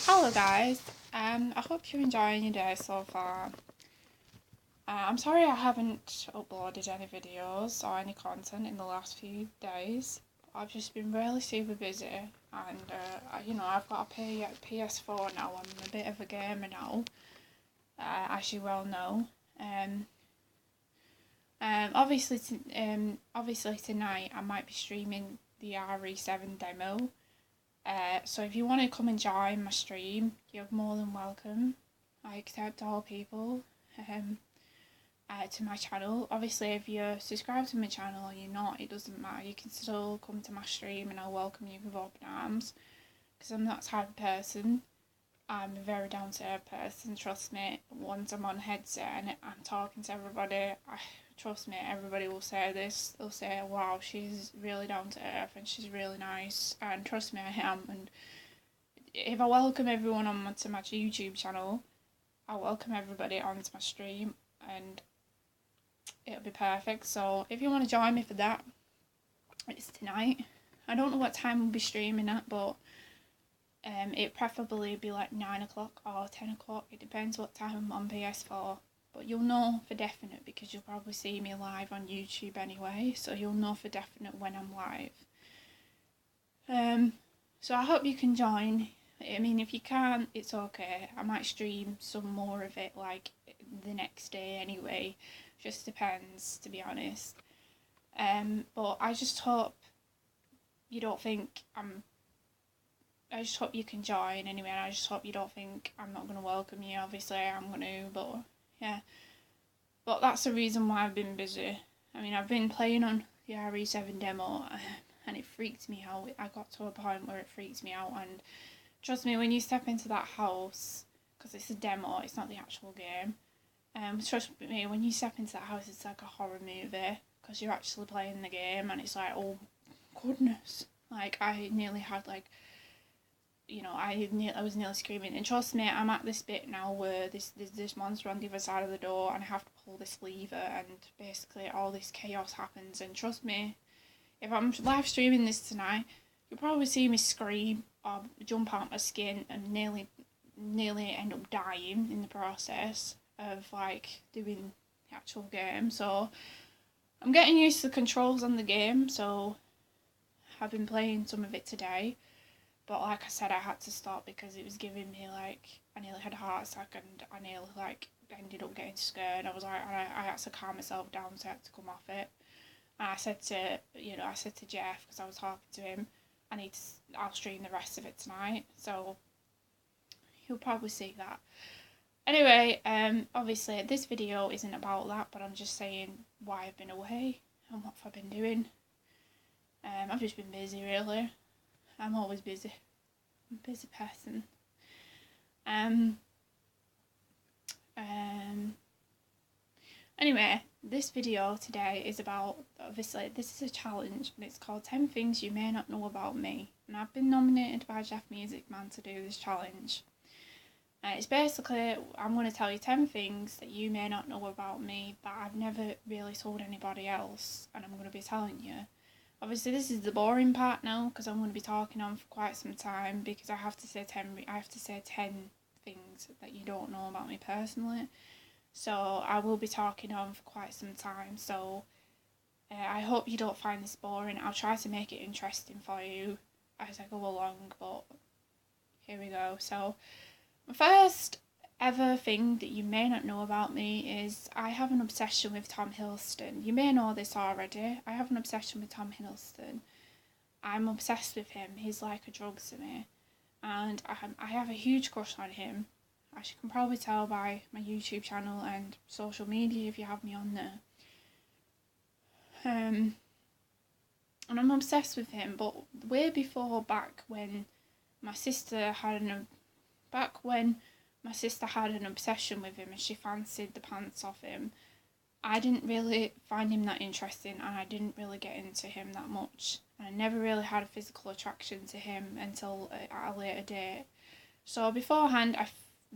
Hello guys, I hope you're enjoying your day so far. I'm sorry I haven't uploaded any videos or any content in the last few days. I've just been really super busy and I've got a PS4 now. I'm a bit of a gamer now, as you well know. Um, obviously tonight I might be streaming the RE7 demo. So if you want to come and join my stream, you're more than welcome. I accept all people to my channel. Obviously, if you're subscribed to my channel or you're not, it doesn't matter. You can still come to my stream and I'll welcome you with open arms. Because I'm that type of person. I'm a very down to earth person, trust me. Once I'm on headset and I'm talking to everybody, trust me, everybody will say this. They'll say, wow, she's really down to earth and she's really nice. And trust me, I am. And if I welcome everyone onto my YouTube channel, I'll welcome everybody onto my stream and it'll be perfect. So if you want to join me for that, it's tonight. I don't know what time we'll be streaming at, but it preferably be like 9 o'clock or 10 o'clock. It depends what time I'm on PS4. But you'll know for definite because you'll probably see me live on YouTube anyway. So you'll know for definite when I'm live. So I hope you can join. I mean, if you can't, it's okay. I might stream some more of it like the next day anyway. Just depends, to be honest. But I just hope you don't think I just hope you can join anyway, and I just hope you don't think I'm not going to welcome you. Obviously, I'm going to, but yeah. But that's the reason why I've been busy. I mean, I've been playing on the RE7 demo, and it freaked me out. I got to a point where it freaked me out, and trust me, when you step into that house, because it's a demo, it's not the actual game, trust me, when you step into that house, it's like a horror movie, because you're actually playing the game, and it's like, oh, goodness. Like, I nearly had, like, I was nearly screaming. And trust me, I'm at this bit now where there's this monster on the other side of the door and I have to pull this lever and basically all this chaos happens. And trust me, if I'm live streaming this tonight, you'll probably see me scream or jump out my skin and nearly end up dying in the process of like doing the actual game. So I'm getting used to the controls on the game, so I've been playing some of it today. But like I said, I had to stop because it was giving me like, I nearly had a heart attack and I nearly like ended up getting scared. I was like, I had to calm myself down, so I had to come off it. And I said to Jeff, because I was talking to him, I'll stream the rest of it tonight. So you'll probably see that. Anyway, obviously this video isn't about that, but I'm just saying why I've been away and what I've been doing. I've just been busy really. I'm always busy. I'm a busy person. Anyway, this video today is about, obviously, this is a challenge, and it's called 10 Things You May Not Know About Me. And I've been nominated by JeffMusicMan to do this challenge. It's basically, I'm going to tell you 10 things that you may not know about me, but I've never really told anybody else, and I'm going to be telling you. Obviously, this is the boring part now because I'm going to be talking on for quite some time because I have to say 10 things that you don't know about me personally. So I will be talking on for quite some time. So I hope you don't find this boring. I'll try to make it interesting for you as I go along. But here we go. So my first ever thing that you may not know about me is I have an obsession with Tom Hiddleston. You may know this already. I have an obsession with Tom Hiddleston. I'm obsessed with him. He's like a drug to me. And I have a huge crush on him. As you can probably tell by my YouTube channel and social media if you have me on there. And I'm obsessed with him, but way before back when my sister had an obsession with him and she fancied the pants off him, I didn't really find him that interesting and I didn't really get into him that much. And I never really had a physical attraction to him until at a later date. So beforehand, I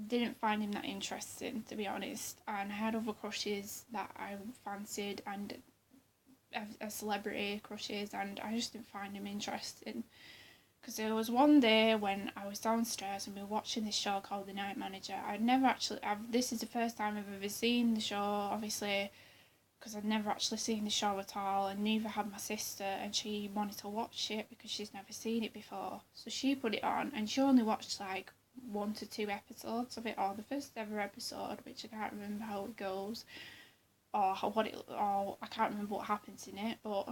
didn't find him that interesting, to be honest. And I had other crushes that I fancied and as celebrity crushes, and I just didn't find him interesting. Because there was one day when I was downstairs and we were watching this show called The Night Manager. This is the first time I've ever seen the show, obviously, because I'd never actually seen the show at all, and neither had my sister, and she wanted to watch it because she's never seen it before. So she put it on, and she only watched like 1 to 2 episodes of it, or the first ever episode, which I can't remember how it goes, or I can't remember what happens in it, but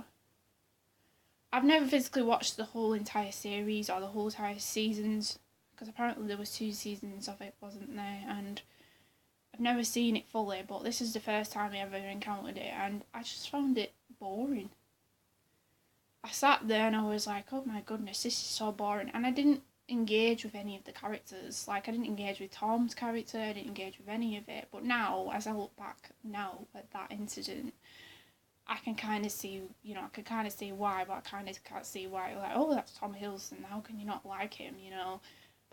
I've never physically watched the whole entire series or the whole entire seasons, because apparently there was 2 seasons of it, wasn't there, and I've never seen it fully, but this is the first time I ever encountered it, and I just found it boring. I sat there and I was like, oh my goodness, this is so boring, and I didn't engage with any of the characters. Like, I didn't engage with Tom's character, I didn't engage with any of it, but now, as I look back now at that incident, I can kind of see, why, but I kind of can't see why. Like, oh, that's Tom Hiddleston, how can you not like him,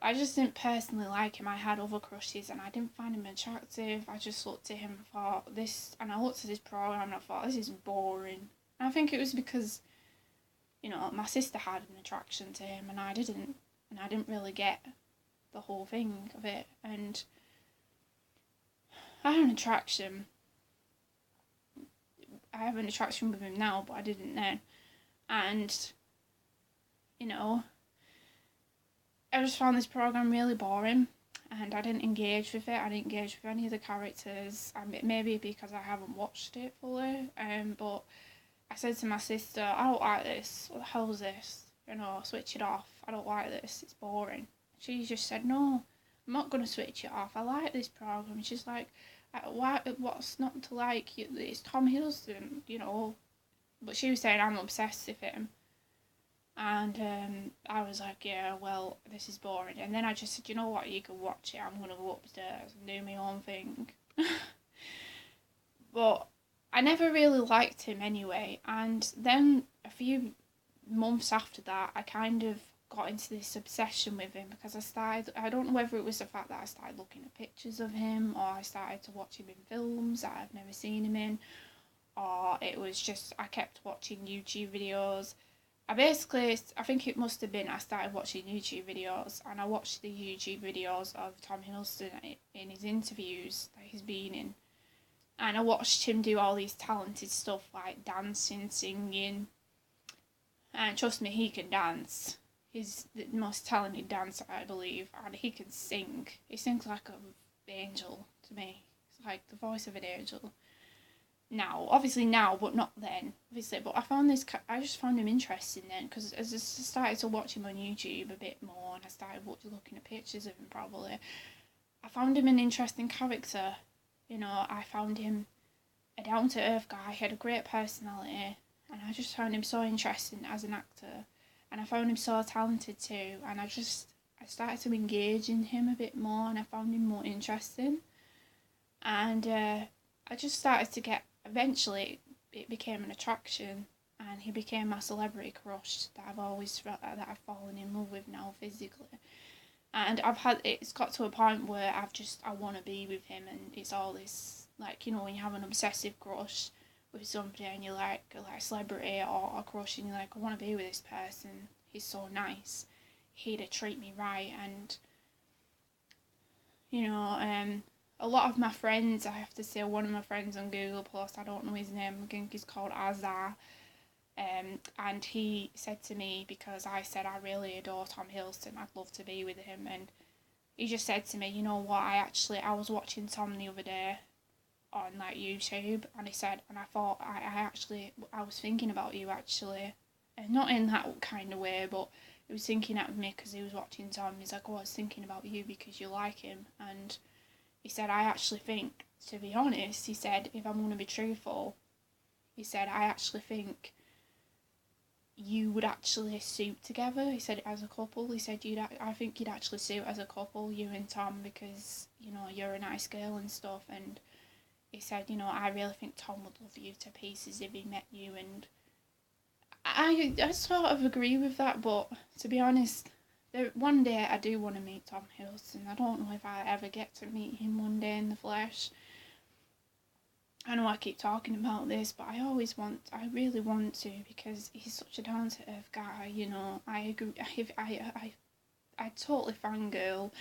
I just didn't personally like him. I had other crushes and I didn't find him attractive. I just looked at him and thought, I looked at his programme and I thought, this is boring. And I think it was because, my sister had an attraction to him and I didn't. And I didn't really get the whole thing of it. And I have an attraction with him now, but I didn't then. And, I just found this programme really boring and I didn't engage with it. I didn't engage with any of the characters. Maybe because I haven't watched it fully. But I said to my sister, I don't like this. What the hell is this? Switch it off. I don't like this. It's boring. She just said, no, I'm not going to switch it off. I like this programme. She's like, what's not to like? It's Tom Hiddleston, But she was saying I'm obsessed with him. And I was like, yeah, well, this is boring. And then I just said, you know what, you can watch it. I'm going to go upstairs and do my own thing. But I never really liked him anyway. And then a few months after that, I kind of got into this obsession with him because I don't know whether it was the fact that I started looking at pictures of him or I started to watch him in films that I've never seen him in, or it was just I kept watching YouTube videos. I think it must have been I started watching YouTube videos and I watched the YouTube videos of Tom Hiddleston in his interviews that he's been in. And I watched him do all these talented stuff like dancing, singing. And trust me, he can dance. He's the most talented dancer, I believe. And he can sing. He sings like an angel to me. It's like the voice of an angel. Obviously now, but not then, obviously. But I just found him interesting then, because as I started to watch him on YouTube a bit more, and I started looking at pictures of him probably, I found him an interesting character. I found him a down-to-earth guy. He had a great personality, and I just found him so interesting as an actor, and I found him so talented too, and I started to engage in him a bit more, and I found him more interesting, and I just started to get. Eventually, it became an attraction, and he became my celebrity crush that I've fallen in love with now physically. And it's got to a point where I want to be with him, and it's all this, like, when you have an obsessive crush with somebody and you're like a celebrity or a crush, and you're like, I want to be with this person, he's so nice, he'd treat me right, and, a lot of my friends, I have to say, one of my friends on Google Plus, I don't know his name, I think he's called Azar, and he said to me, because I said I really adore Tom Hiddleston, I'd love to be with him, and he just said to me, you know what, I was watching Tom the other day on like YouTube, and he said, and I thought, I was thinking about you actually, and not in that kind of way, but he was thinking of me because he was watching Tom, he's like, oh, I was thinking about you because you like him, and he said, I actually think, to be honest, he said, if I'm going to be truthful, he said, I actually think you would actually suit together. He said, as a couple, he said, I think you'd actually suit as a couple, you and Tom, because, you're a nice girl and stuff, and he said, I really think Tom would love you to pieces if he met you, and I sort of agree with that, but to be honest, one day I do want to meet Tom Hiddleston. I don't know if I ever get to meet him one day in the flesh. I know I keep talking about this, but I really want to, because he's such a down to earth guy, you know. I agree. I totally fangirl.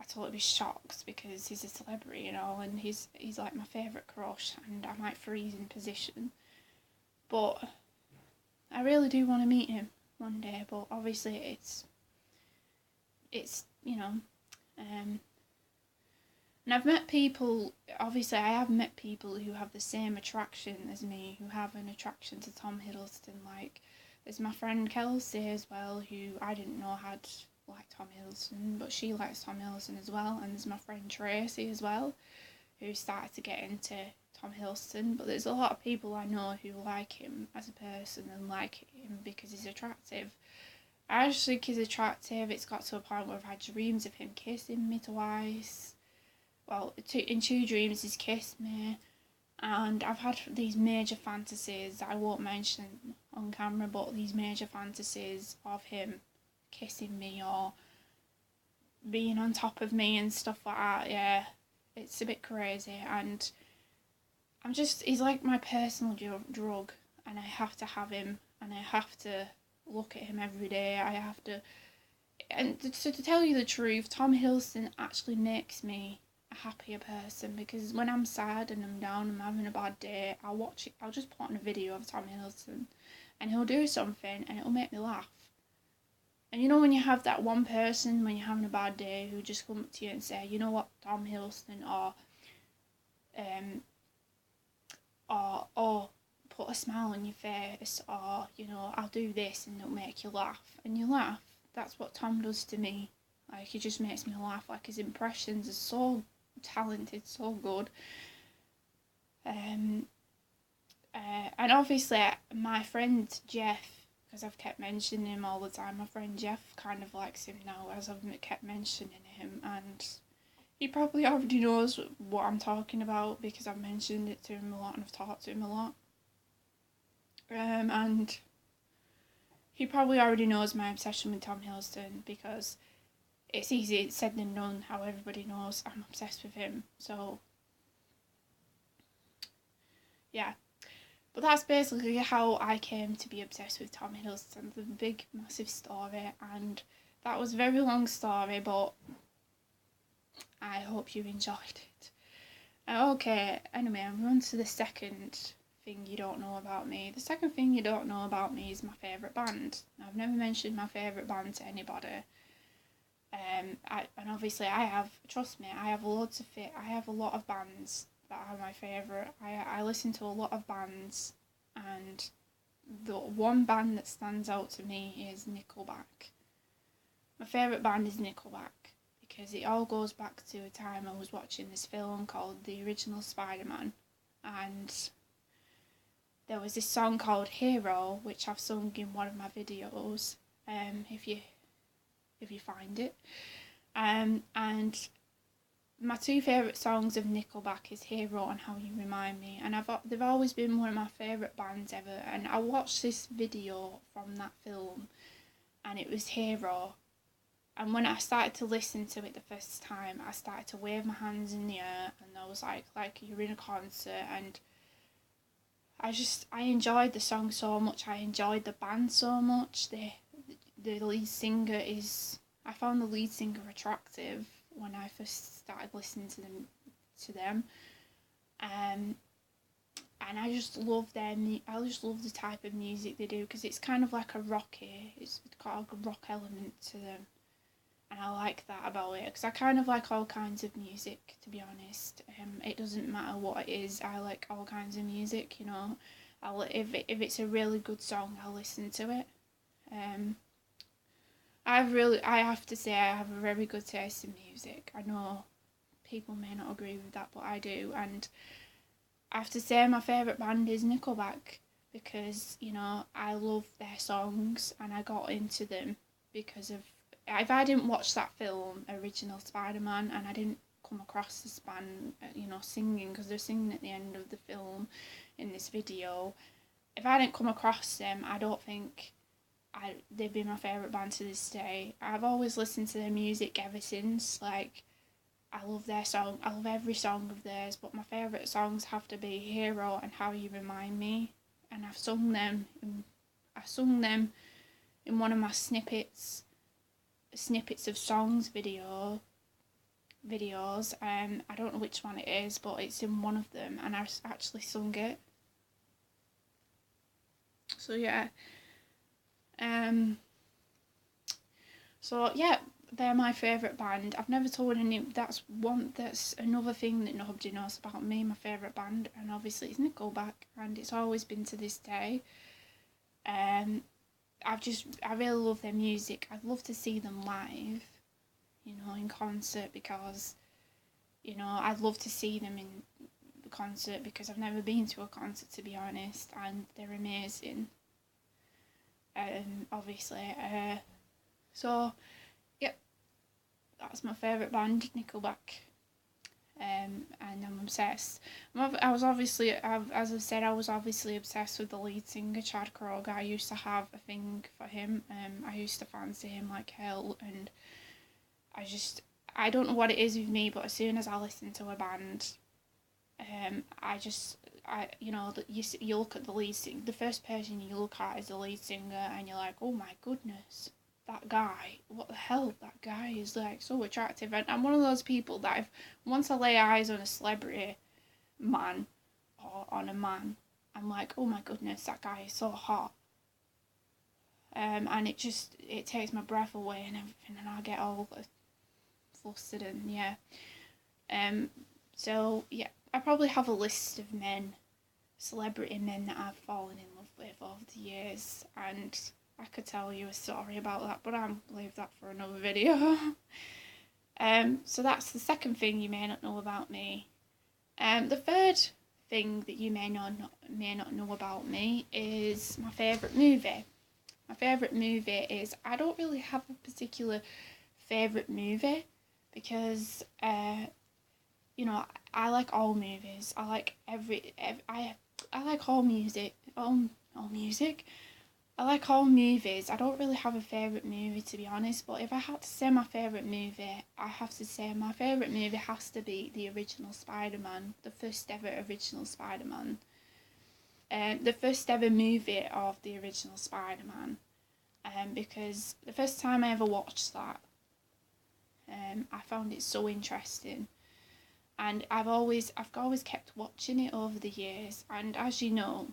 I totally be shocked because he's a celebrity, you know, and he's like my favourite crush, and I might freeze in position. But I really do want to meet him one day, but obviously it's you know, and I've met people, obviously I have met people who have the same attraction as me, who have an attraction to Tom Hiddleston. Like, there's my friend Kelsey as well, who I didn't know had liked Tom Hiddleston, but she likes Tom Hiddleston as well. And there's my friend Tracy as well, who started to get into Tom Hiddleston. But there's a lot of people I know who like him as a person and like him because he's attractive. I just think he's attractive. It's got to a point where I've had dreams of him kissing me twice. Well, in two dreams he's kissed me, and I've had these major fantasies that I won't mention on camera, but these major fantasies of him kissing me or being on top of me and stuff like that. Yeah, it's a bit crazy, and he's like my personal drug, and I have to have him, and I have to look at him every day. I have to, and to tell you the truth, Tom Hiddleston actually makes me a happier person, because when I'm sad and I'm down, I'm having a bad day, I'll watch it. I'll just put on a video of Tom Hiddleston, and he'll do something, and it'll make me laugh. And you know when you have that one person when you're having a bad day who just come up to you and say, you know what, Tom Hiddleston, or put a smile on your face, or you know, I'll do this and it'll make you laugh, and you laugh. That's what Tom does to me. Like, he just makes me laugh. Like, his impressions are so talented, so good. And obviously my friend Jeff, because I've kept mentioning him all the time, my friend Jeff kind of likes him now as I've kept mentioning him, and he probably already knows what I'm talking about because I've mentioned it to him a lot and I've talked to him a lot. And he probably already knows my obsession with Tom Hiddleston, because it's easy said than done how everybody knows I'm obsessed with him. So, yeah. But that's basically how I came to be obsessed with Tom Hiddleston. The big, massive story. And that was a very long story, but I hope you enjoyed it. Okay, anyway, I'm on to the second thing you don't know about me. The second thing you don't know about me is my favourite band. I've never mentioned my favourite band to anybody. And obviously I have, trust me, I have a lot of bands that are my favourite. I listen to a lot of bands, and the one band that stands out to me is Nickelback. My favourite band is Nickelback because it all goes back to a time I was watching this film called The Original Spider-Man, and there was this song called Hero, which I've sung in one of my videos, if you find it. And my two favourite songs of Nickelback is Hero and How You Remind Me, and they've always been one of my favourite bands ever. And I watched this video from that film, and it was Hero, and when I started to listen to it the first time, I started to wave my hands in the air, and I was like you're in a concert. And I enjoyed the song so much, I enjoyed the band so much. The lead singer I found the lead singer attractive when I first started listening to them, and I just love I just love the type of music they do, because it's kind of like it's got a rock element to them, and I like that about it, because I kind of like all kinds of music, to be honest. It doesn't matter what it is, I like all kinds of music, you know. If it's a really good song, I'll listen to it. I have to say I have a very good taste in music. I know people may not agree with that, but I do. And I have to say my favourite band is Nickelback, because, you know, I love their songs and I got into them because of... If I didn't watch that film, Original Spider-Man, and I didn't come across this band, you know, singing, because they're singing at the end of the film in this video, if I didn't come across them, I don't think... they've been my favourite band to this day. I've always listened to their music ever since. Like, I love their song. I love every song of theirs, but my favourite songs have to be Hero and How You Remind Me. And I sung them in one of my snippets of songs videos. I don't know which one it is, but it's in one of them, and I actually sung it. So yeah. So yeah, they're my favourite band. I've never told any. That's another thing that nobody knows about me. My favourite band, and obviously it's Nickelback, and it's always been to this day. I really love their music. I'd love to see them live, in concert, because, I'd love to see them in the concert because I've never been to a concert, to be honest, and they're amazing. Obviously, so, yep, that's my favourite band, Nickelback. And I'm obsessed. As I've said, I was obviously obsessed with the lead singer, Chad Kroeger. I used to have a thing for him. I used to fancy him like hell, and I don't know what it is with me, but as soon as I listen to a band, you look at the lead singer, the first person you look at is the lead singer, and you're like, oh my goodness, that guy, what the hell, that guy is like so attractive. And I'm one of those people that once I lay eyes on a celebrity man, or on a man, I'm like, oh my goodness, that guy is so hot. And it takes my breath away and everything, and I get all flustered, and yeah. So yeah, I probably have a list of celebrity men that I've fallen in love with over the years, and I could tell you a story about that, but I'll leave that for another video. So that's the second thing you may not know about me. The third thing that you may not know about me is my favourite movie. My favourite movie is, I don't really have a particular favourite movie, because I like all movies. I like I like all music. All music. I like all movies. I don't really have a favourite movie, to be honest, but if I had to say my favourite movie, I have to say my favourite movie has to be the original Spider-Man, the first ever original Spider-Man. The first ever movie of the original Spider-Man. Because the first time I ever watched that, I found it so interesting. And I've always kept watching it over the years, and as you know,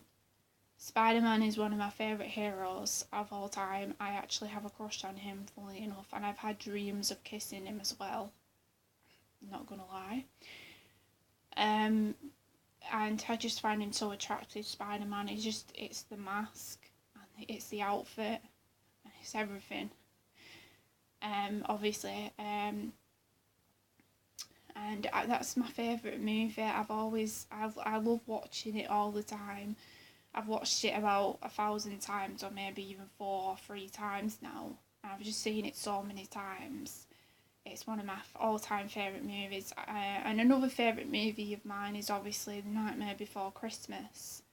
Spider-Man is one of my favourite heroes of all time. I actually have a crush on him, funnily enough, and I've had dreams of kissing him as well. Not gonna lie. And I just find him so attractive, Spider-Man. It's the mask, and it's the outfit, and it's everything. Obviously, and that's my favourite movie. I love watching it all the time. I've watched it about 1,000 times, or maybe even 4 or 3 times now. And I've just seen it so many times. It's one of my all-time favourite movies. And another favourite movie of mine is obviously The Nightmare Before Christmas,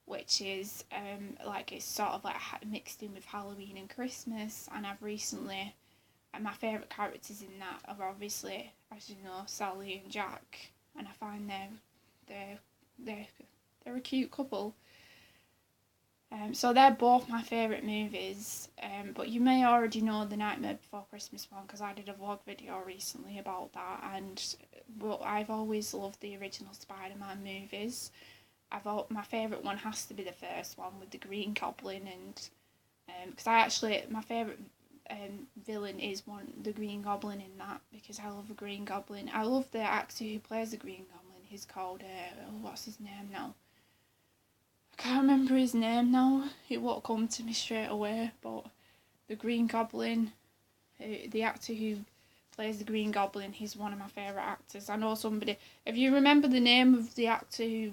which is it's sort of like mixed in with Halloween and Christmas. And my favourite characters in that are obviously, as you know, Sally and Jack, and I find they're a cute couple. So they're both my favourite movies, but you may already know the Nightmare Before Christmas one, because I did a vlog video recently about that, and I've always loved the original Spider-Man movies. My favourite one has to be the first one with the Green Goblin, and because my favourite villain is the Green Goblin in that, because I love the Green Goblin. I love the actor who plays the Green Goblin. He's called what's his name now? I can't remember his name now. It won't come to me straight away. But the Green Goblin, the actor who plays the Green Goblin, he's one of my favourite actors. I know somebody. If you remember the name of the actor who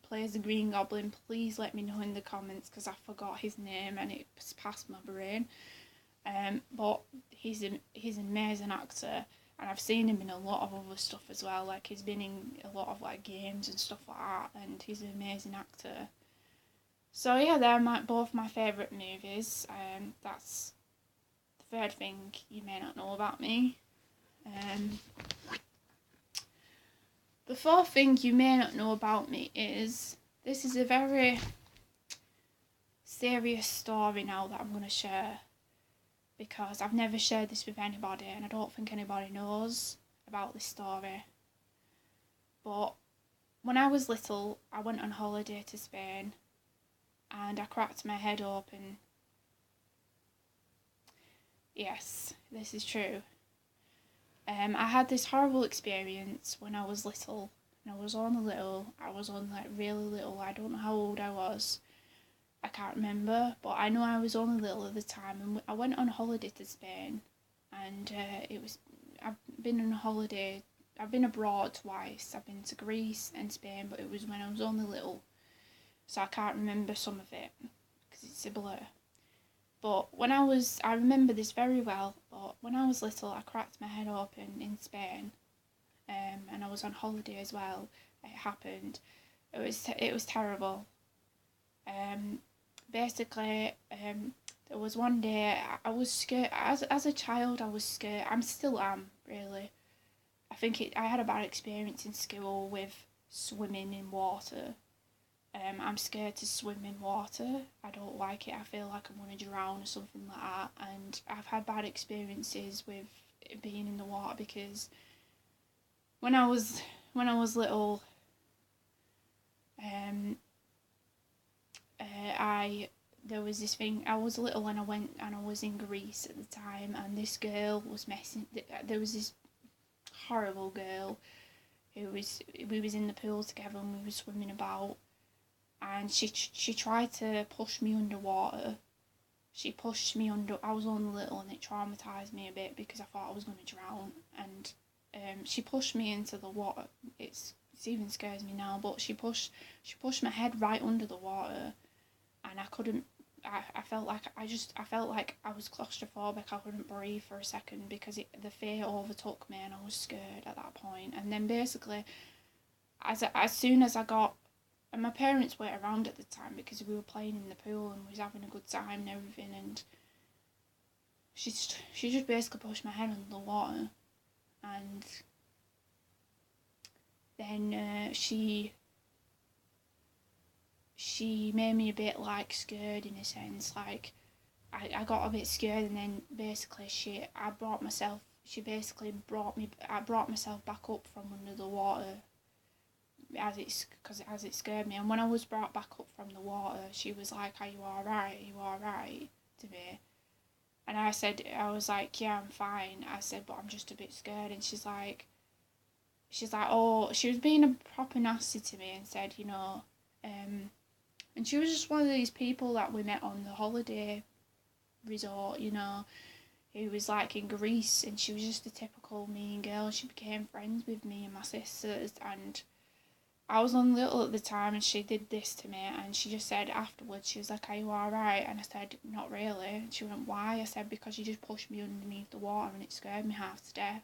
plays the Green Goblin, please let me know in the comments, because I forgot his name and it's past my brain. But he's an amazing actor, and I've seen him in a lot of other stuff as well. Like, he's been in a lot of games and stuff like that, and he's an amazing actor. So yeah, they're both my favourite movies. That's the third thing you may not know about me. The fourth thing you may not know about me is, this is a very serious story now that I'm going to share, because I've never shared this with anybody and I don't think anybody knows about this story. But when I was little, I went on holiday to Spain and I cracked my head open. Yes, this is true. I had this horrible experience when I was little, and I was only little. I was only like really little. I don't know how old I was. I can't remember, but I know I was only little at the time, and I went on holiday to Spain, and I've been on holiday. I've been abroad twice. I've been to Greece and Spain, but it was when I was only little, so I can't remember some of it because it's a blur. But I remember this very well, but when I was little, I cracked my head open in Spain, and I was on holiday as well. It happened. It was terrible. Basically, there was one day I was scared. As a child, I was scared. I still am, really. I had a bad experience in school with swimming in water. I'm scared to swim in water. I don't like it. I feel like I'm going to drown or something like that. And I've had bad experiences with being in the water because when I was little, there was this thing. I was little and I went and I was in Greece at the time, and this girl was messing. There was this horrible girl we was in the pool together and we were swimming about. And she tried to push me underwater. She pushed me under. I was only little and it traumatised me a bit because I thought I was going to drown. And she pushed me into the water. It even scares me now. But she pushed my head right under the water, and I couldn't. I felt like I was claustrophobic. I couldn't breathe for a second because the fear overtook me and I was scared at that point. And then basically, as soon as I got. And my parents weren't around at the time because we were playing in the pool and we was having a good time and everything, and she just basically pushed my head under the water, and then she made me a bit like scared in a sense, like I got a bit scared, and then basically I brought myself back up from under the water as it scared me. And when I was brought back up from the water, she was like, "Are you alright? Are you alright?" to me. And I was like, "Yeah, I'm fine." I said, "But I'm just a bit scared." And she's like, "Oh," she was being a proper nasty to me and said, and she was just one of these people that we met on the holiday resort, who was like in Greece, and she was just a typical mean girl. She became friends with me and my sisters, and I was on little at the time, and she did this to me, and she just said afterwards, she was like, "Are you alright?" And I said, "Not really." And she went, "Why?" I said, "Because you just pushed me underneath the water and it scared me half to death."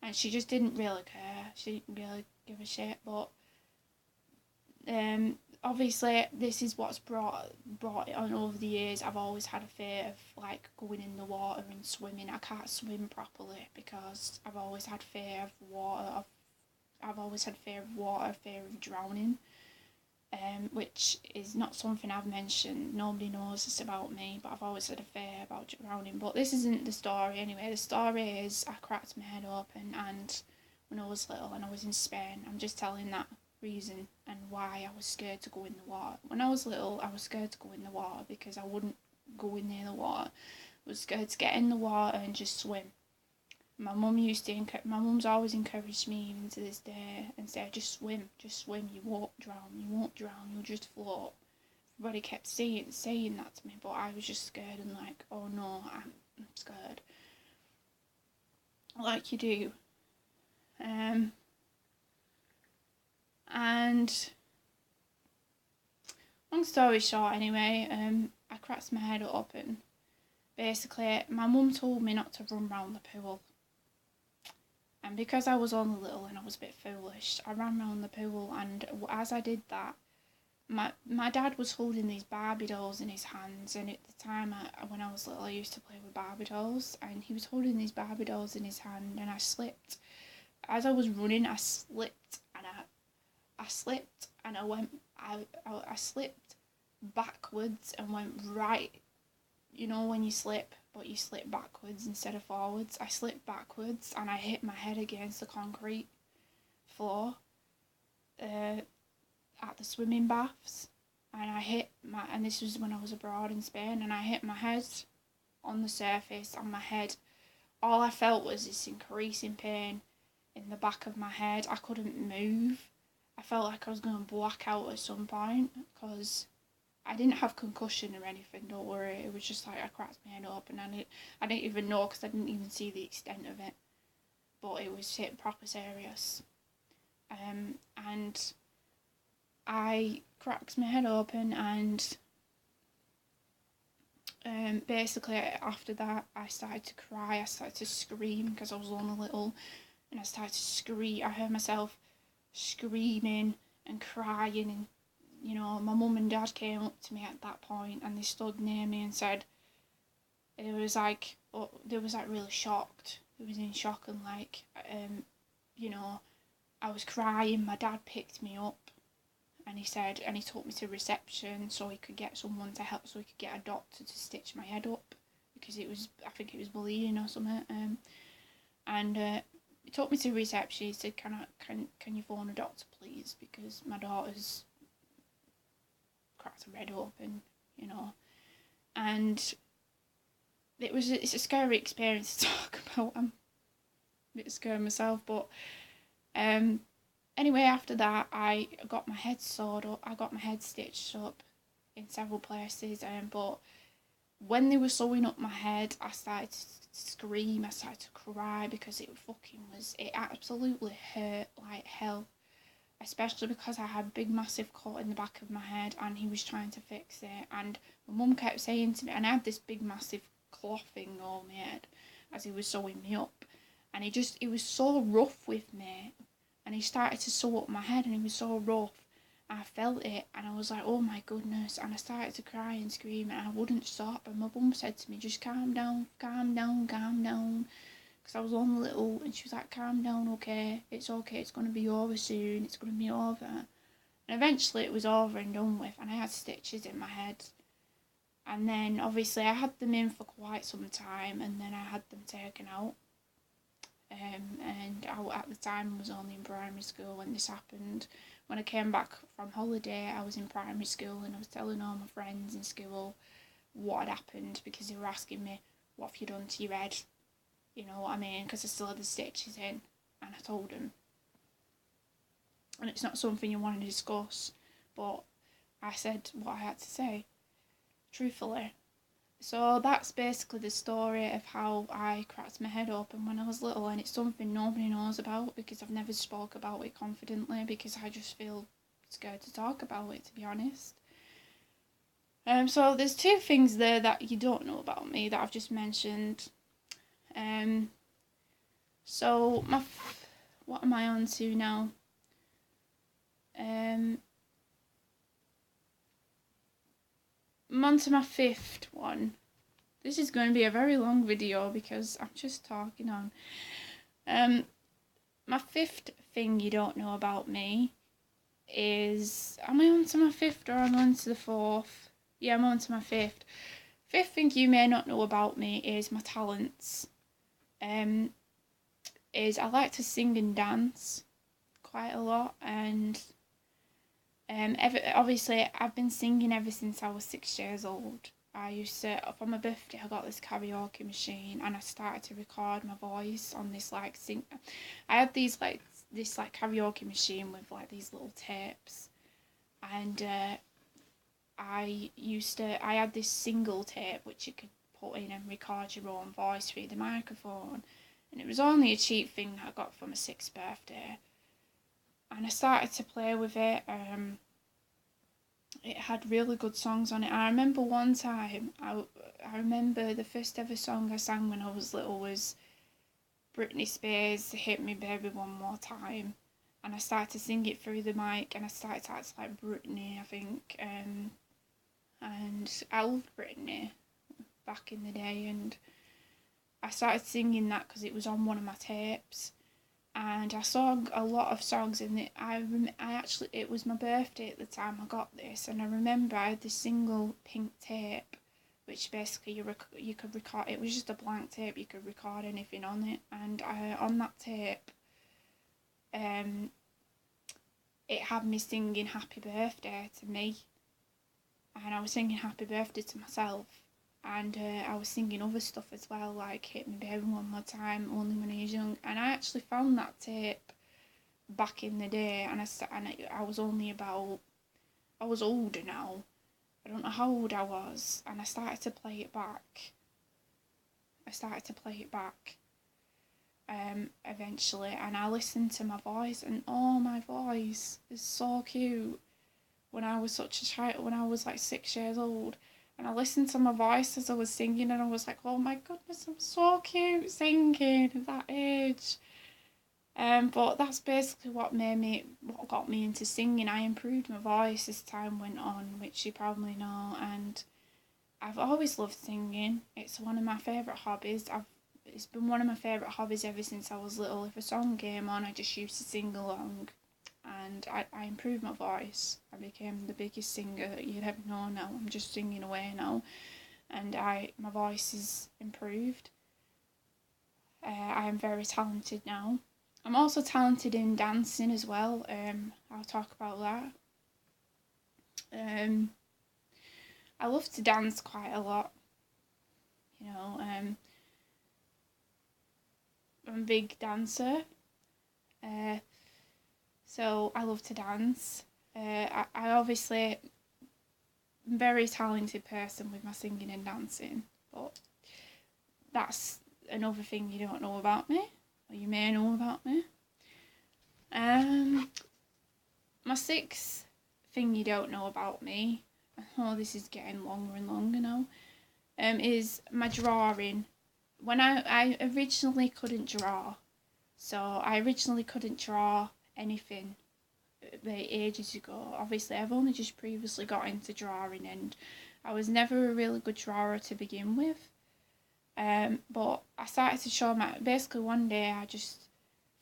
And she just didn't really care. She didn't really give a shit. But obviously this is what's brought it on over the years. I've always had a fear of like going in the water and swimming. I can't swim properly because I've always had fear of water. I've always had fear of water, fear of drowning, which is not something I've mentioned. Nobody knows this about me, but I've always had a fear about drowning. But this isn't the story anyway. The story is I cracked my head open, and when I was little and I was in Spain, I'm just telling that reason and why I was scared to go in the water. When I was little, I was scared to go in the water because I wouldn't go in near the water. I was scared to get in the water and just swim. My mum's always encouraged me even to this day and said, just swim, you won't drown, you'll just float. Everybody kept saying that to me, but I was just scared and like, oh no, I'm scared. Like you do. And long story short anyway, I cracked my head open. Basically, my mum told me not to run round the pool. And because I was only little and I was a bit foolish, I ran around the pool, and as I did that, my dad was holding these Barbie dolls in his hands, and at the time when I was little I used to play with Barbie dolls, and he was holding these Barbie dolls in his hand, and I slipped as I was running, I slipped and I slipped backwards and went right. You know when you slip, but you slip backwards instead of forwards. I slipped backwards and I hit my head against the concrete floor at the swimming baths. And this was when I was abroad in Spain, and I hit my head on the surface, and my head, all I felt was this increasing pain in the back of my head. I couldn't move. I felt like I was going to black out at some point, because I didn't have concussion or anything, don't worry. It was just like I cracked my head up, and I didn't even know, because I didn't even see the extent of it. But it was hit proper serious. And I cracked my head open, and basically after that I started to cry, I started to scream because I was only little, and I started to scream. I heard myself screaming and crying, and you know, my mum and dad came up to me at that point, and they stood near me and said, they was like really shocked. They was in shock, and like, you know, I was crying. My dad picked me up, and he took me to reception so he could get someone to help, so he could get a doctor to stitch my head up, because I think it was bleeding or something. And he took me to reception. He said, can you phone a doctor please, because my daughter's cracked her head open, you know. And it's a scary experience to talk about. I'm a bit scared myself, but anyway, after that, I got my head sewed up. I got my head stitched up in several places. But when they were sewing up my head, I started to scream. I started to cry, because it absolutely hurt like hell. Especially because I had a big massive cut in the back of my head, and he was trying to fix it. And my mum kept saying to me, and I had this big massive cloth thing over my head as he was sewing me up. And he was so rough with me. And he started to sew up my head, and he was so rough. I felt it, and I was like, oh my goodness. And I started to cry and scream, and I wouldn't stop. And my mum said to me, just calm down, calm down, calm down. Because I was only little, and she was like, calm down, okay, it's going to be over soon, it's going to be over. And eventually it was over and done with, and I had stitches in my head. And then obviously I had them in for quite some time, and then I had them taken out. And I, at the time, was only in primary school when this happened. When I came back from holiday, I was in primary school, and I was telling all my friends in school what had happened, because they were asking me, what have you done to your head? You know what I mean? Because I still had the stitches in, and I told them. And it's not something you want to discuss, but I said what I had to say, truthfully. So that's basically the story of how I cracked my head open when I was little, and it's something nobody knows about, because I've never spoke about it confidently, because I just feel scared to talk about it, to be honest. So there's two things there that you don't know about me that I've just mentioned. So what am I on to now? I'm on to my fifth one. This is going to be a very long video, because I'm just talking on. My fifth thing you don't know about me is, am I on to my fifth, or am I on to the fourth? Yeah, I'm on to my fifth. Fifth thing you may not know about me is my talents. Is I like to sing and dance quite a lot, and obviously I've been singing ever since I was 6 years old. I used to, for my birthday, I got this karaoke machine, and I started to record my voice on this I had this karaoke machine with like these little tapes, and I had this single tape which you could put in and record your own voice through the microphone, and it was only a cheap thing that I got for my 6th birthday, and I started to play with it. It had really good songs on it. I remember one time, I remember the first ever song I sang when I was little was Britney Spears' Hit Me Baby One More Time, and I started to sing it through the mic, and I started to act like Britney, I think, and I loved Britney back in the day, and I started singing that because it was on one of my tapes, and I sang a lot of songs in it. I actually, it was my birthday at the time I got this, and I remember I had this single pink tape, which basically you could record. It was just a blank tape. You could record anything on it, and on that tape, it had me singing "Happy Birthday" to me, and I was singing "Happy Birthday" to myself. And I was singing other stuff as well, like "Hit Me Baby One More Time," "Only When I Was Young," and I actually found that tape back in the day, and I was only about, I was older now, I don't know how old I was, and I started to play it back. Eventually, and I listened to my voice, and oh, my voice is so cute. When I was such a child, when I was like 6 years old, and I listened to my voice as I was singing, and I was like, oh my goodness, I'm so cute singing at that age. But that's basically what got me into singing. I improved my voice as time went on, which you probably know, and I've always loved singing. It's one of my favourite hobbies. It's been one of my favourite hobbies ever since I was little. If a song came on, I just used to sing along, and I improved my voice. I became the biggest singer that you'd ever know now. I'm just singing away now, and my voice is improved. I am very talented now. I'm also talented in dancing as well. I'll talk about that. I love to dance quite a lot. You know, I'm a big dancer. So I love to dance. I obviously am a very talented person with my singing and dancing, but that's another thing you don't know about me, or you may know about me. My sixth thing you don't know about me, oh, this is getting longer and longer now, is my drawing. When I originally couldn't draw, so I originally couldn't draw anything ages ago. Obviously, I've only just previously got into drawing, and I was never a really good drawer to begin with. But I started to show basically one day I just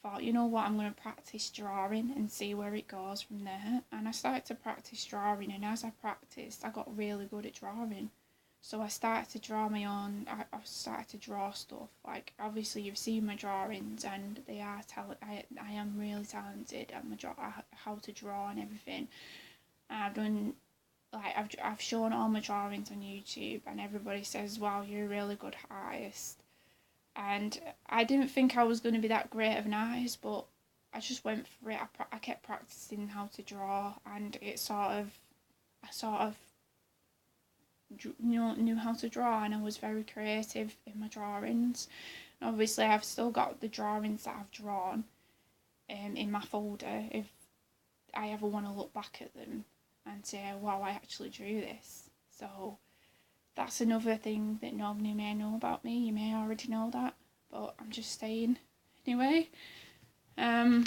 thought, you know what, I'm going to practice drawing and see where it goes from there. And I started to practice drawing, and as I practiced, I got really good at drawing. So I started to draw my own, I started to draw stuff. Like, obviously you've seen my drawings, and they are I am really talented at how to draw and everything. And I've done, like, I've shown all my drawings on YouTube, and everybody says, wow, you're a really good artist. And I didn't think I was going to be that great of an artist, but I just went for it. I kept practicing how to draw, and I sort of knew how to draw, and I was very creative in my drawings. And obviously, I've still got the drawings that I've drawn in my folder if I ever want to look back at them and say, wow, I actually drew this. So that's another thing that nobody may know about me. You may already know that, but I'm just saying anyway. The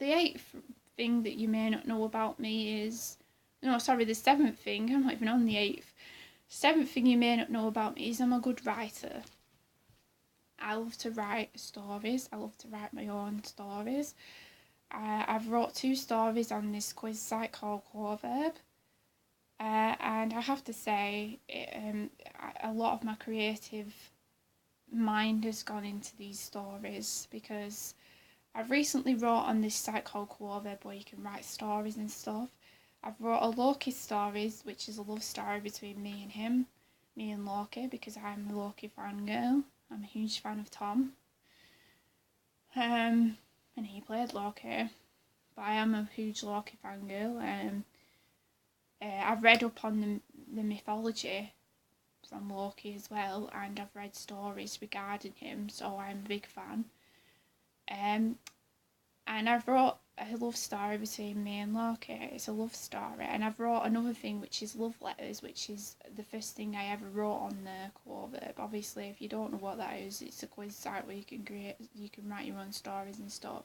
eighth thing that you may not know about me is, no, sorry, the seventh thing, I'm not even on the eighth. Seventh thing you may not know about me is I'm a good writer. I love to write stories. I love to write my own stories. I've wrote 2 stories on this quiz site called Quoverb. And I have to say, a lot of my creative mind has gone into these stories, because I've recently wrote on this site called Quoverb where you can write stories and stuff. I've wrote a Loki stories, which is a love story between me and Loki, because I'm a Loki fangirl. I'm a huge fan of Tom. And he played Loki, but I am a huge Loki fangirl. I've read up on the mythology from Loki as well, and I've read stories regarding him, so I'm a big fan. And I've wrote a love story between me and Loki. It's a love story, and I've wrote another thing which is love letters, which is the first thing I ever wrote on the Quoverb. Obviously, if you don't know what that is, it's a quiz site where you can write your own stories and stuff.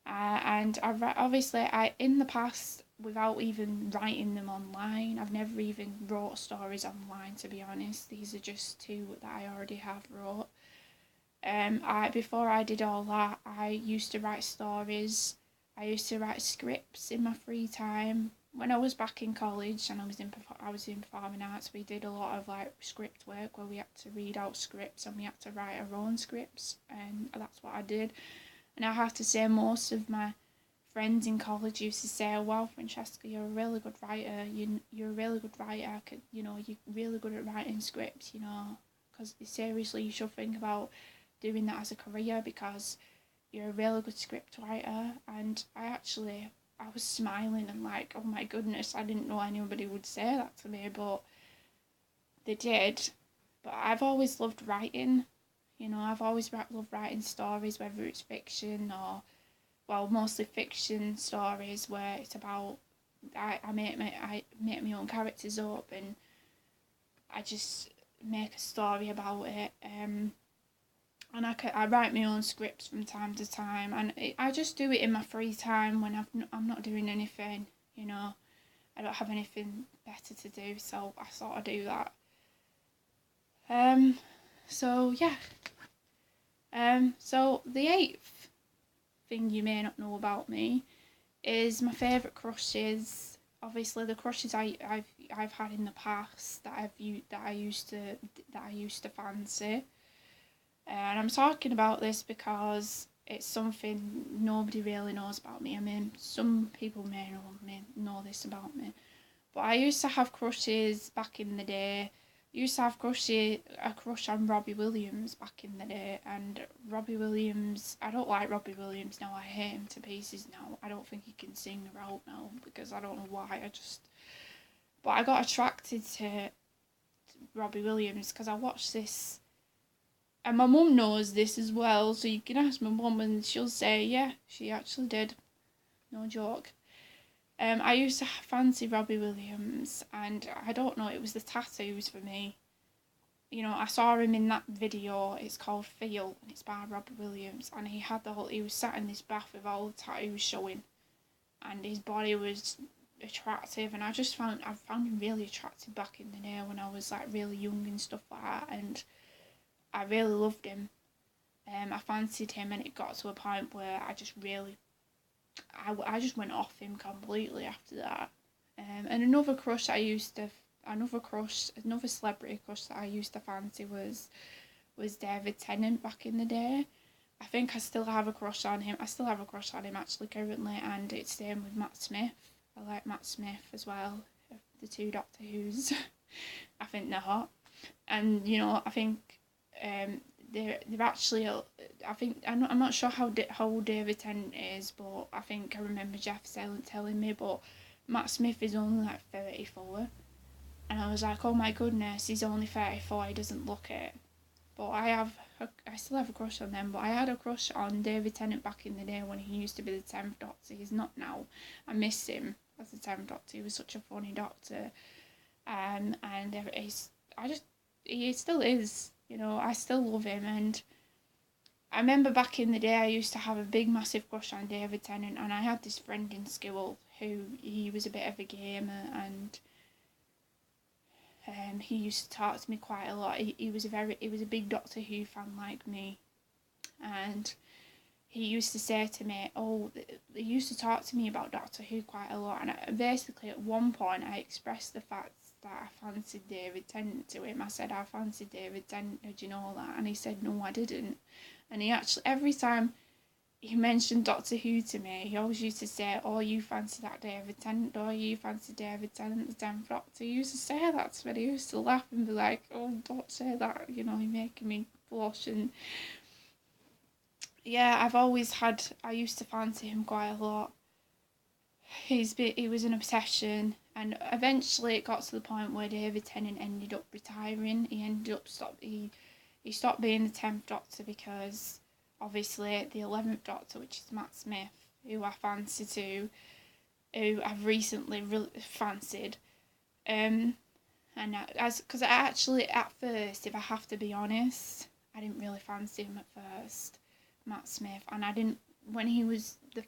And I in the past, without even writing them online, I've never even wrote stories online, to be honest. These are just 2 that I already have wrote. Before I did all that, I used to write stories. I used to write scripts in my free time. When I was back in college and I was in performing arts, we did a lot of like script work where we had to read out scripts and we had to write our own scripts, and that's what I did. And I have to say, most of my friends in college used to say, "Oh, wow, Francesca, you're a really good writer. You're a really good writer. You're really good at writing scripts. Because seriously, you should think about doing that as a career because you're a really good script writer." And I was smiling and like, oh my goodness, I didn't know anybody would say that to me, but they did. But I've always loved writing. I've always loved writing stories, whether it's fiction or, well, mostly fiction stories where it's about, I make my own characters up and I just make a story about it. And I write my own scripts from time to time, and I just do it in my free time when I'm not doing anything. I don't have anything better to do, so I sort of do that. So yeah. So the eighth thing you may not know about me is my favourite crushes. Obviously, the crushes I've had in the past that I used to fancy. And I'm talking about this because it's something nobody really knows about me. I mean, some people may know this about me, but I used to have crushes back in the day. I used to have a crush on Robbie Williams back in the day, and Robbie Williams, I don't like Robbie Williams now. I hate him to pieces now. I don't think he can sing or out now because I don't know why. But I got attracted to Robbie Williams because I watched this. And my mum knows this as well, so you can ask my mum and she'll say, yeah, she actually did. No joke. I used to fancy Robbie Williams, and I don't know, it was the tattoos for me. I saw him in that video, it's called Feel, and it's by Robbie Williams, and he was sat in this bath with all the tattoos showing, and his body was attractive, and I found him really attractive back in the day when I was like really young and stuff like that, and I really loved him. I fancied him, and it got to a point where I just went off him completely after that. And another celebrity crush that I used to fancy was David Tennant back in the day. I think I still have a crush on him. I still have a crush on him actually currently, and it's the same with Matt Smith. I like Matt Smith as well. The two Doctor Who's, I think they're hot, and I think they're actually. I'm not sure how old David Tennant is, but I think I remember Jeff telling me. But Matt Smith is only like 34, and I was like, oh my goodness, he's only 34. He doesn't look it. But I still have a crush on them. But I had a crush on David Tennant back in the day when he used to be the 10th Doctor. He's not now. I miss him as the 10th Doctor. He was such a funny Doctor, and he still is. I still love him, and I remember back in the day I used to have a big massive crush on David Tennant, and I had this friend in school who he was a bit of a gamer, and he used to talk to me quite a lot. He was a big Doctor Who fan like me, and he used to say to me, he used to talk to me about Doctor Who quite a lot, and basically at one point I expressed the fact that I fancied David Tennant to him. I said, I fancied David Tennant, did you know that? And he said, no, I didn't. And he actually, every time he mentioned Doctor Who to me, he always used to say, oh, you fancy that David Tennant, or you fancy David Tennant, the 10th Doctor. He used to say that to me. He used to laugh and be like, oh, don't say that, you're making me blush. And yeah, I used to fancy him quite a lot. He was an obsession, and eventually it got to the point where David Tennant ended up retiring. He stopped being the 10th Doctor because obviously the 11th Doctor, which is Matt Smith, who I fancy too, who I've recently fancied, and because actually at first, if I have to be honest, I didn't really fancy him at first, Matt Smith, and I didn't when he was the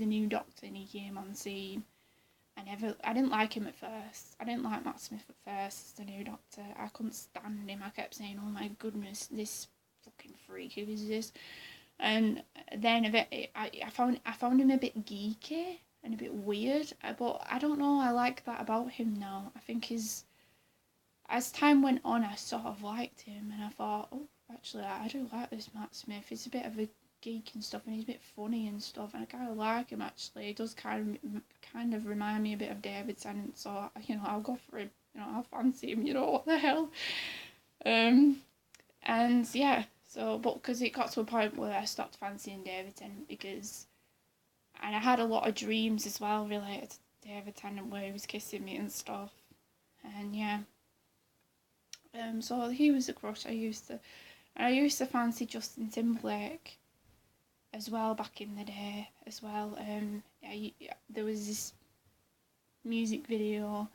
new Doctor and he came on scene. I didn't like him at first. I didn't like Matt Smith at first as the new Doctor. I couldn't stand him. I kept saying, oh my goodness, this fucking freak, who is this? And then I found him a bit geeky and a bit weird, but I don't know, I like that about him now. I think as time went on, I sort of liked him, and I thought, oh, actually, I do like this Matt Smith. He's a bit of a geek and stuff, and he's a bit funny and stuff, and I kind of like him, actually. He does kind of remind me a bit of David Tennant, so, you know, I'll go for him. You know, I'll fancy him, you know, what the hell. And, yeah, so, but because it got to a point where I stopped fancying David Tennant, and I had a lot of dreams as well related to David Tennant, where he was kissing me and stuff, and, yeah. So he was a crush. I used to fancy Justin Timberlake as well back in the day as well. There was this music video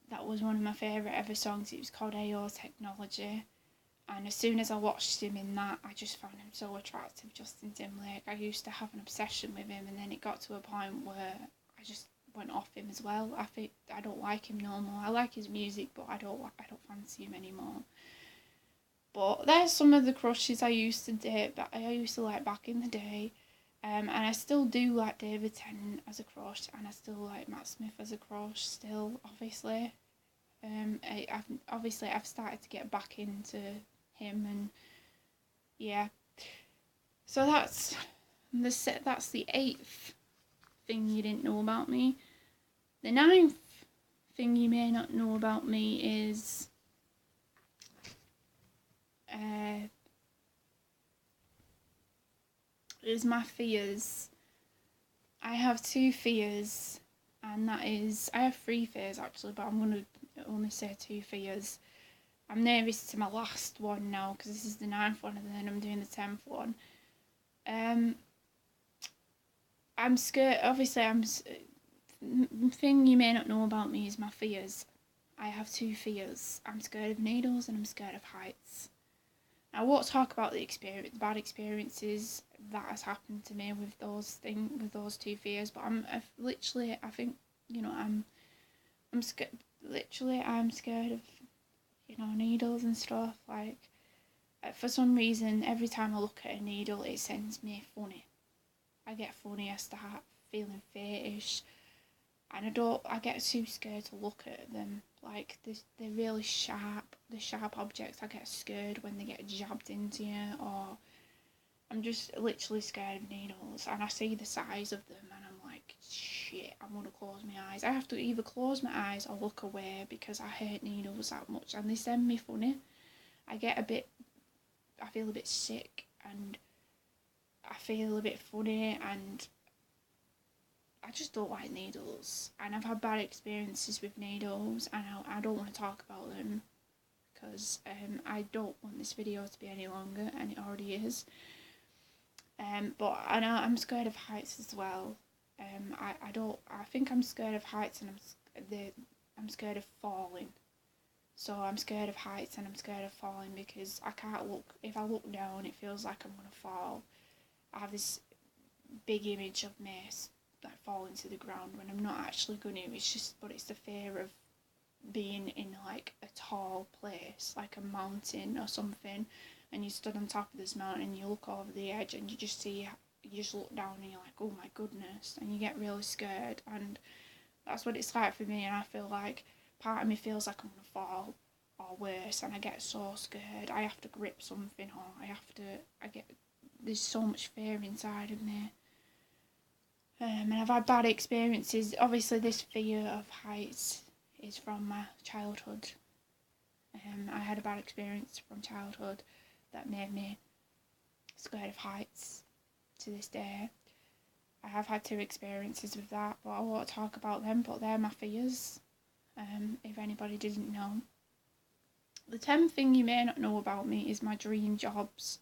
that was one of my favourite ever songs. It was called AO Technology, and as soon as I watched him in that, I just found him so attractive, Justin Timberlake. I used to have an obsession with him, and then it got to a point where I just went off him as well. I think I don't like him no more. I like his music, but I don't fancy him anymore. But there's some of the crushes I used to date, but I used to like back in the day. And I still do like David Tennant as a crush, and I still like Matt Smith as a crush still, obviously. I've started to get back into him, and yeah. So that's the 8th thing you didn't know about me. The 9th thing you may not know about me is my fears. I have 2 fears, and that is, I have 3 fears actually, but I'm going to only say 2 fears. I'm nervous to my last one now, because this is the 9th one, and then I'm doing the 10th one. I'm scared, obviously, thing you may not know about me is my fears. I have 2 fears. I'm scared of needles and I'm scared of heights. I won't talk about the bad experiences that has happened to me with those 2 fears, but I think, you know, I'm scared. Literally, I'm scared of, you know, needles and stuff. Like, for some reason, every time I look at a needle, it sends me funny. I get funny. I start feeling fetish, and I get too scared to look at them. Like, they're really sharp. The sharp objects, I get scared when they get jabbed into you, or I'm just literally scared of needles, and I see the size of them, and I'm like, shit, I'm gonna close my eyes. I have to either close my eyes or look away, because I hate needles that much, and they send me funny. I feel a bit sick, and I feel a bit funny, and I just don't like needles, and I've had bad experiences with needles, and I don't want to talk about them, because I don't want this video to be any longer, and it already is. But I know I'm scared of heights as well. I think I'm scared of heights, and I'm scared of falling. So I'm scared of heights and I'm scared of falling, because I can't look. If I look down, it feels like I'm gonna fall. I have this big image of me like falling to the ground when I'm not actually gonna. It's the fear of being in like a tall place, like a mountain or something, and you stood on top of this mountain and you look over the edge and you just look down and you're like, oh my goodness, and you get really scared, and that's what it's like for me. And I feel like part of me feels like I'm gonna fall, or worse, and I get so scared. I have to grip something, or there's so much fear inside of me. And I've had bad experiences. Obviously, this fear of heights is from my childhood. I had a bad experience from childhood that made me scared of heights to this day. I have had 2 experiences with that, but I won't talk about them, but they're my fears, if anybody didn't know. The 10th thing you may not know about me is my dream jobs.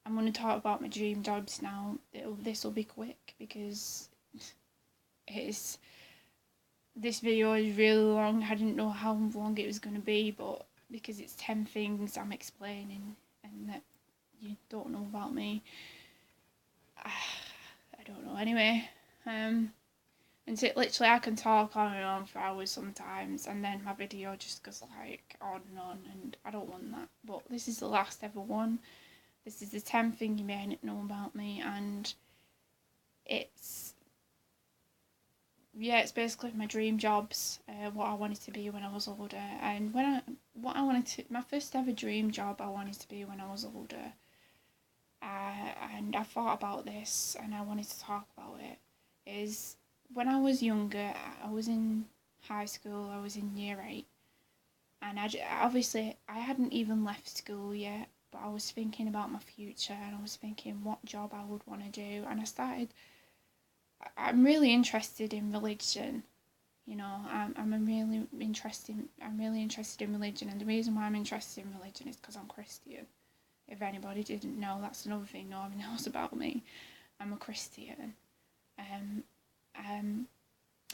I'm going to talk about my dream jobs now. This will be quick, because this video is really long. I didn't know how long it was going to be, but because it's 10 things I'm explaining and that you don't know about me, I don't know. Anyway, And so literally I can talk on and on for hours sometimes, and then my video just goes like on and on, and I don't want that. But this is the last ever one. This is the 10th thing you may not know about me, and it's basically my dream jobs, what I wanted to be when I was older, and my first ever dream job I wanted to be when I was older. And I thought about this, and I wanted to talk about it. Is when I was younger, I was in high school. I was in year 8, and obviously I hadn't even left school yet. But I was thinking about my future, and I was thinking what job I would want to do, and I'm really interested in religion. You know, I'm really interested in religion, and the reason why I'm interested in religion is because I'm Christian. If anybody didn't know, that's another thing no one knows about me. I'm a Christian.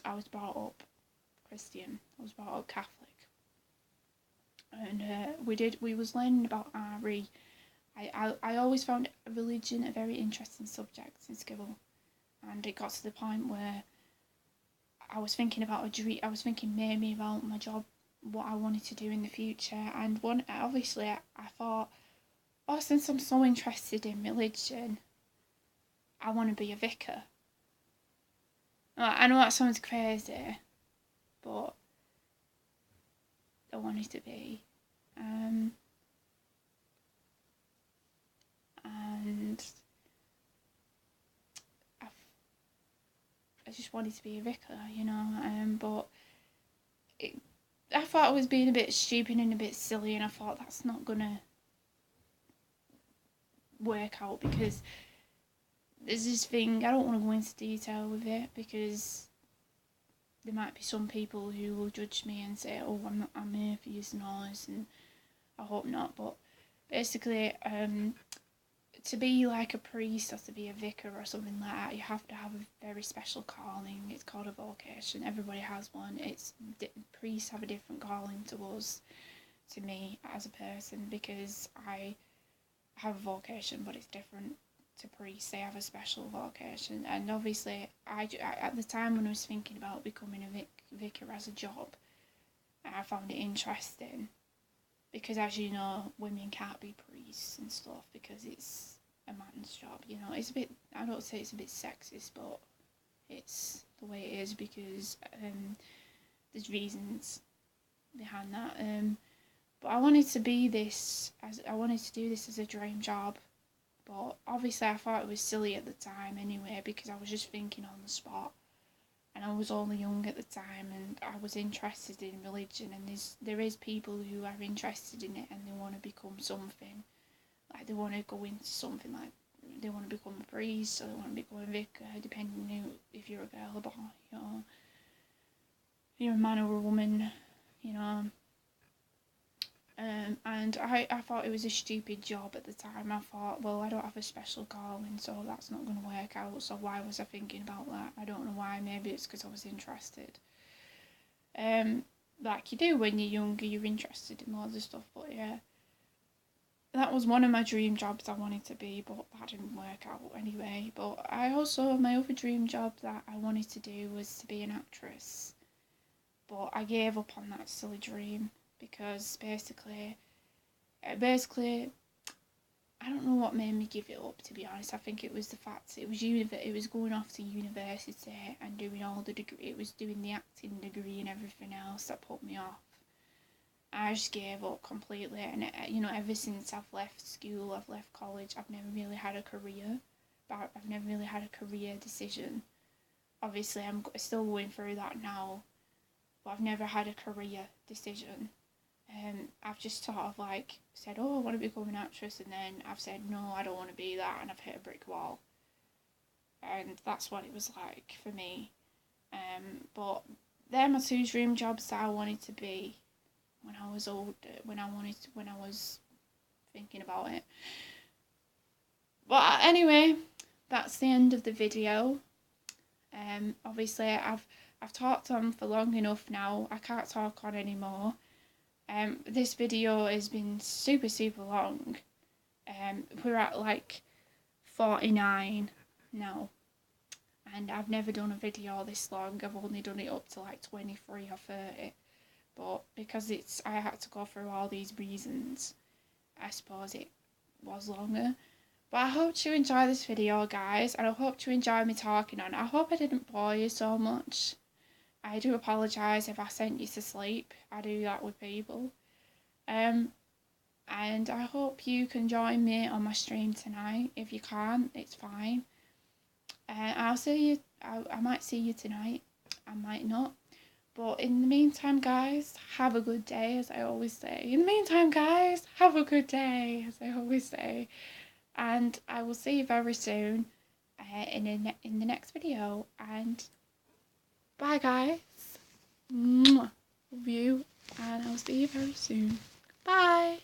I was brought up Christian. I was brought up Catholic. And we was learning about RE. I always found religion a very interesting subject in school, and it got to the point where I was thinking about a dream. I was thinking maybe about my job, what I wanted to do in the future, and obviously I thought, oh, since I'm so interested in religion, I want to be a vicar. I know that sounds crazy, but I wanted to be. And I just wanted to be a vicar, you know. But I thought I was being a bit stupid and a bit silly, and I thought that's not gonna work out, because there's this thing, I don't want to go into detail with it, because there might be some people who will judge me and say, oh, I'm atheist and all this, and I hope not. But basically, to be like a priest or to be a vicar or something like that, you have to have a very special calling. It's called a vocation. Everybody has one. Priests have a different calling to us, to me as a person, because I have a vocation, but it's different to priests. They have a special vocation, and obviously I at the time when I was thinking about becoming a vicar as a job, I found it interesting, because as you know, women can't be priests and stuff because it's a man's job. You know, it's a bit, I don't say it's a bit sexist, but it's the way it is, because there's reasons behind that. But I wanted to do this as a dream job. But obviously I thought it was silly at the time anyway, because I was just thinking on the spot, and I was only young at the time, and I was interested in religion, and there is people who are interested in it and they want to become something, like they want to go into something, like they want to become a priest or they want to become a vicar, depending if you're a girl or boy, you know, you're a man or a woman, you know. And I thought it was a stupid job at the time. I thought, well, I don't have a special calling, so that's not going to work out. So why was I thinking about that? I don't know why. Maybe it's because I was interested. Like you do when you're younger, you're interested in loads of stuff. But yeah, that was one of my dream jobs I wanted to be, but that didn't work out anyway. But my other dream job that I wanted to do was to be an actress. But I gave up on that silly dream, because basically, I don't know what made me give it up, to be honest. I think it was the fact it was going off to university and doing all the degree. It was doing the acting degree and everything else that put me off. I just gave up completely, and you know, ever since I've left school, I've left college, I've never really had a career. But I've never really had a career decision. Obviously, I'm still going through that now, but I've never had a career decision. I've just sort of like said, oh, I want to become an actress, and then I've said, no, I don't want to be that, and I've hit a brick wall. And that's what it was like for me. But they're my two dream jobs that I wanted to be when I was older, when I was thinking about it. But anyway, that's the end of the video. Obviously I've talked on for long enough now. I can't talk on anymore. This video has been super long. We're at like 49 now, and I've never done a video this long. I've only done it up to like 23 or 30, but because I had to go through all these reasons, I suppose it was longer. But I hope you enjoy this video, guys, and I hope you enjoy me talking on. I hope I didn't bore you so much. I do apologise if I sent you to sleep. I do that with people. And I hope you can join me on my stream tonight. If you can't, it's fine. I'll see you. I might see you tonight. I might not. But in the meantime, guys, have a good day, as I always say. In the meantime, guys, have a good day, as I always say. And I will see you very soon in the next video. And bye, guys. Mwah. Love you. And I'll see you very soon. Bye.